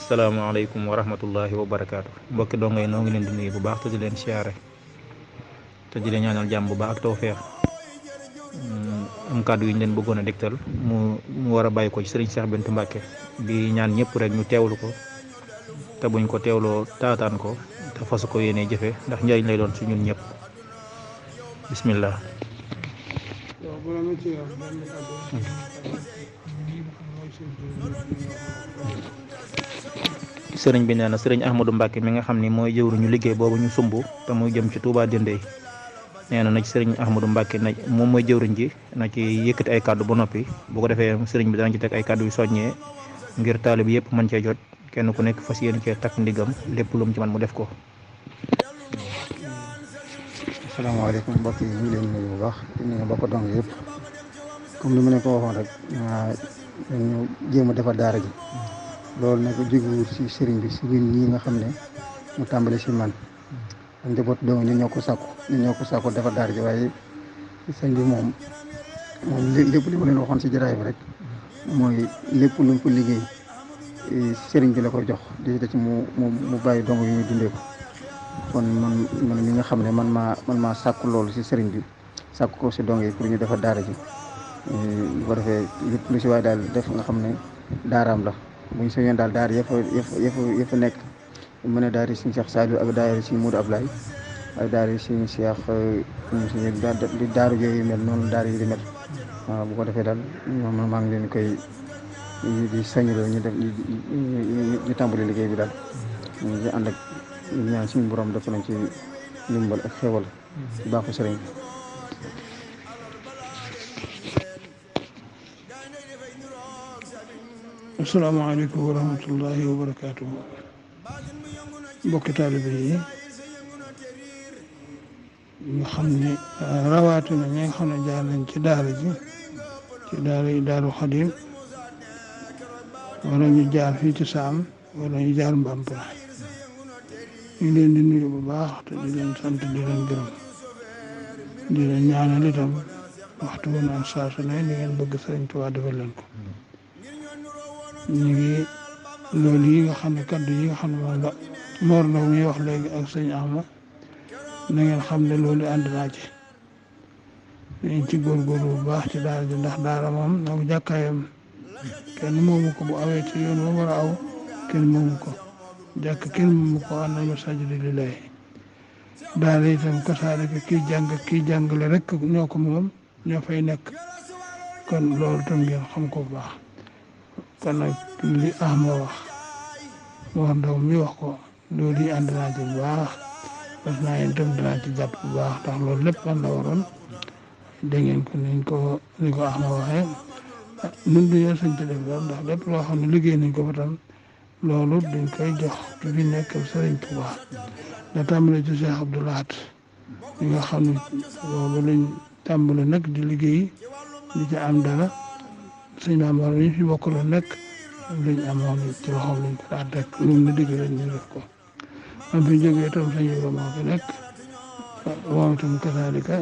asalaamaaleykum wa rahmatullahi wa barakaatu mbokki dongo yi noo ngi leen di nuyu bu baax te di leen siyaare te di leen ñaanal jàmm bu baax ak tawféex am kàddu yi ñu leen bëggoon a dégtal mu war a bàyyi ko ci sëriñ Cheikh Bintou Mbacke di ñaan ñëpp rek ñu teewlu ko te buñ ko teewloo taataan ko te fasu ko yéene jëfe ndax njëriñ lay doon ci ñun ñëpp bismillah. sëriñ bi nee na sëriñ Ahmadou Mbacke mi nga xam ni mooy jëwriñu liggéey boobu ñu sumb te muy jëm ci Touba Dendey nee na ci sëriñ Ahmadou Mbacke na moom mooy jëwriñ ji na ci yëkkati ay kàddu ba noppi bu ko defee sëriñ bi dana ci teg ay kàddu yu soññee ngir taalib yëpp mën cee jot kenn ku nekk fas yéene cee takk ndigam lépp lu mu ci man mu def ko. asalaamaaleykum mbokk yi ñu ngi leen nuyu bu baax di nuyu mbokk dong yëpp comme ni ma leen ko waxoon rek ñu jéem a defar daara ji loolu nag jógewul si sëriñ bi si ñun ñii nga xam ne mu tàmbali si man ak njaboot dong ñu ñoo ko sàkku defar daara ji waaye sëñ bi moom lépp li ma leen waxoon si jaraay bi rek mooy lépp lu mu ko liggéey sëriñ bi la koy jox di ci mu bàyyi dong yi ñu dundee ko kon man mi nga xam ne man maa sàkku loolu si sëriñ bi sàkku ko si dong yi pour ñu defar daara ji bu ko defee lépp lu si waay daal def nga xam ne daaraam la bu ñu soñoon daal daara yëpp nekk mu ne daara yi suñu Cheikh Saliou ak daara yi suñu Moudou Ablaye ak daara yi suñu Cheikh di daaru yooyu mel noonu daara yi di mel waaw bu ko defee daal man maa ngi leen koy di sañuloo ñu def ñu tàmbali liggéey bi daal ñu ànd ak ñaan suñu borom def nañ ci ndimbal ak xéwal baaxu sëriñ bi. asalaamaaleykum wa rahmatullahi wa barakaatu. mbokki taalibe yi nga xam ne rawatina ñi nga xam ne jaar nañ ci daara ji ci daara yi Daaru Xadim wala ñu jaar fii ci Saam wala ñu jaar Mbampara ñu leen di nuyu bu baax te di leen sant di leen gërëm di leen ñaanal itam waxtu bu naan saa su ne li ngeen bëgg Sëriñ Tuubaa defal leen ko. ñu ngi loolu yi nga xam ne kaddu yi nga xam ne moom la Mor Ndaw mi wax léegi ak sëñ Ahma na ngeen xam ne loolu ànd naa ci dañ ci góorgóorlu bu baax ci daara ji ndax daara moom noo jàkkaayam kenn moomu ko bu awee ci yoon ba war a aw kenn moomu ko jàkk kenn moomu ko ànd na masaajida lillaahi daara itam kasaalika kii jàng kii jàngale rek ñoo ko moom ñoo fay nekk kon loolu tam ngeen xam ko bu baax. kon nag li Ahma wax Mor Ndaw mi wax ko loolu yi ànd naa ci bu baax parce que naa yéen itam dinaa ci jàpp bu baax ndax loolu lépp man la waroon dégg ngeen ko ni ko Ahma waxee nun du ñoo sañ ci def loolu ndax lépp loo xam ne liggéey nañ ko fa tam loolu dañ koy jox ki fi nekkal Sëriñ Tuubaa da tàmbale ci Cheikh Abdou Lahad ñi nga xam ne boobu lañ tàmbale nag di liggéey di ci am dara sëñ Maamor yi fi bokkaloon nekk lañ amoon ci loxoom lañ ko daan rek lu mu ne digg lañ ñu def ko am fi jógee itam sëñ Ibra moo fi nekk moom itam kasaalika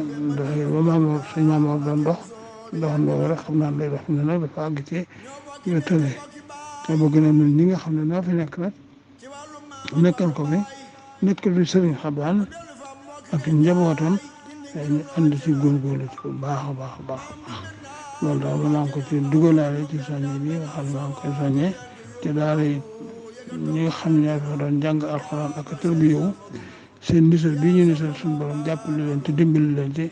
ba Maamor sëñ Maamor doon doxandoo rek xam naa lay dox ne nag dafa àgg ci yo tële te bëgg na ñun ñi nga xam ne noo fi nekk nag nekkal ko fi nekkal fi sëriñ Xabaan ak njabootam ñu ànd ci góorgóorlu ci bu baax a baax a baax a baax loolu daal maa ngi ko ci dugalaale ci soññe bi nga xam ne maa ngi koy soññee te daara yi ñi nga xam ne ñoo fa doon jàng alxuraan ak tërbiyewu seen nisal bii ñu nisal suñu borom jàppale leen te dimbali leen ci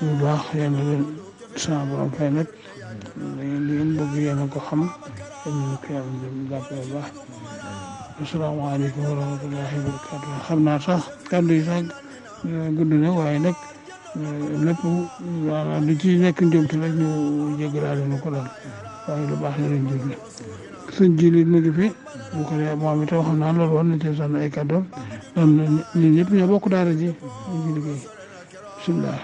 bu baax yéen a leen sama borom fay nag li ngeen bëgg yéen a ko xam dañu ko jàppale bu baax. asalaamaaleykum wa rahmatullahi wa barakaatu. xam naa sax kàddu yi sax gudd na waaye nag lépp maanaam li ci nekk njëmte rek ñu jéggalaale na ko daal waaye lu baax la lañ jógle sëñ ji li mu ngi fi bu ko dee moom itam xam naa loolu war na cee sànni ay kàddoom ñun ñëpp ñoo bokk daara ji ñu ngi liggéey bisimilah.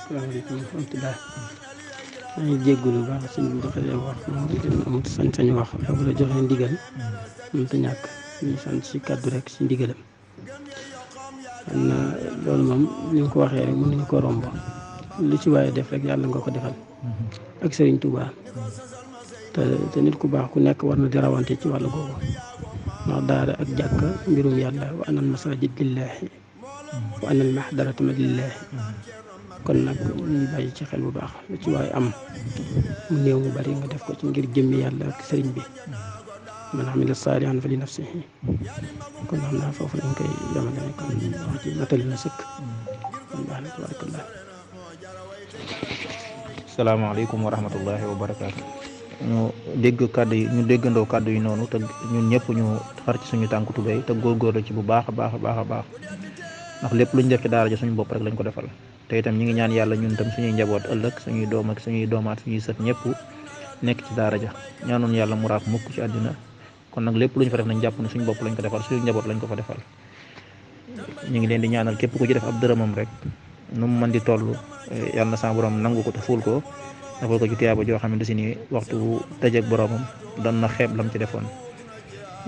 salaamaaleykum wa rahmatulah. maa ngi jégalu bu baax sëñ bi doxalee wax moom amut sañ-sañu wax waaye bu la joxee ndigal mënut a ñàkk ñu sant si kàddu rek si ndigalam. xam na loolu moom ni nga ko waxee rek mënuñu ko romb lu ci waaye def rek yàlla nga ko defal ak Serigne Touba te nit ku baax ku nekk war na di rawante ci wàllu googu ndax daara ak jàkka mbirum yàlla wa anal masajid lillahi wa anal mahdaratu lillahi kon nag ñu bàyyi ci xel bu baax lu ci waaye am mu néew mu bari nga def ko ci ngir jëmmi yàlla ak sëriñ bi man amila saalihan fa li nafsihi kon xam naa foofu lañ koy yamale ne kon wax ci matali na sëkk kon baax na tabarakallah. salaamaaleykum wa rahmatullahi wa barakaatu. ñu dégg kàddu yi ñu déggandoo kàddu yi noonu te ñun ñëpp ñu xar ci suñu tànk tubéy te góorgóorlu ci bu baax a baax a baax a baax ndax lépp lu ñu def ci daara ja suñu bopp rek lañ ko defal te itam ñi ngi ñaan yàlla ñun tam suñuy njaboot ëllëg suñuy doom ak suñuy doomaat suñuy sët ñëpp nekk ci daara ja ñaanoon yàlla mu raaf mukk ci àddina kon nag lépp lu ñu fa def nañ jàpp ne suñu bopp lañ ko defal suñu njaboot lañ ko fa defal ñu ngi leen di ñaanal képp ku ci def ab dërëmam rek nu mu mën di toll yàlla na sa borom nangu ko te ful ko defal ko ci tiyaaba joo xamante si ni waxtu dajeek boromam doon na xeeb lam ci defoon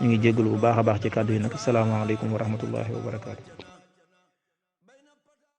ñu ngi jégalu bu baax a baax ci kàddu yi nag salaamaaleykum wa rahmatullahi wa barakaatu.